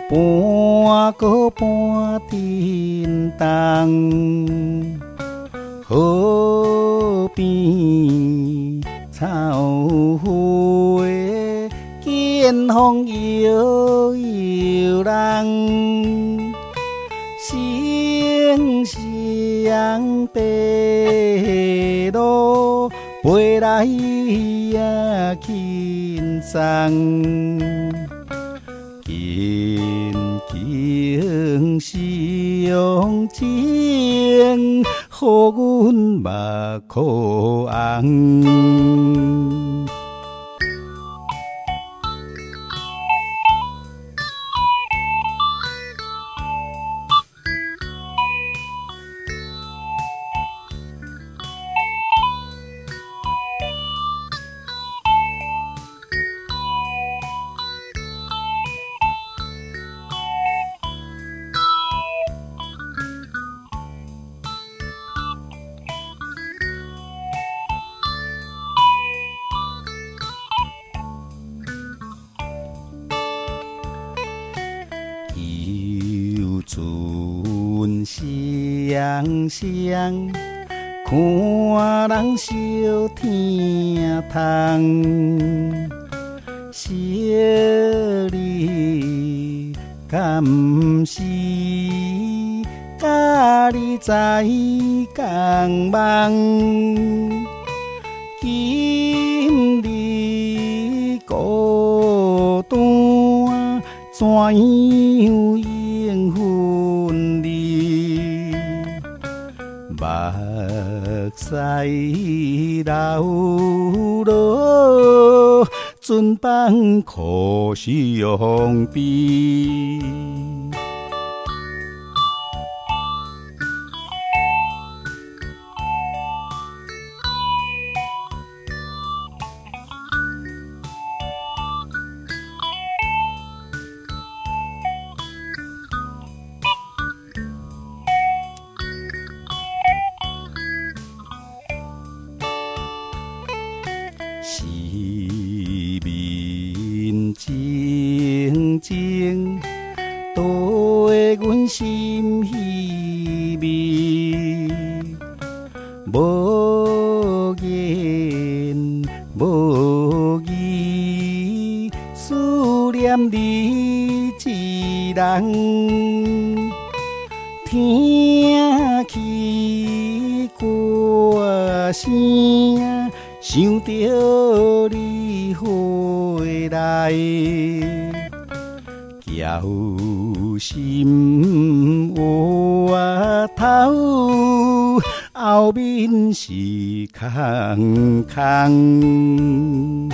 半个半叮当，河边草花见风摇摇人，声声地路飞来呀轻松。紧紧相牵，互阮目眶红。游船双双，看人笑天堂。小你敢毋是甲你在共梦？今日孤单怎样应分离？目屎流落，船帮苦相悲。是面静静，多的阮心稀微，无言无语，思念你一人，听起歌声。想着你回来，叫心窝头，后面是空空。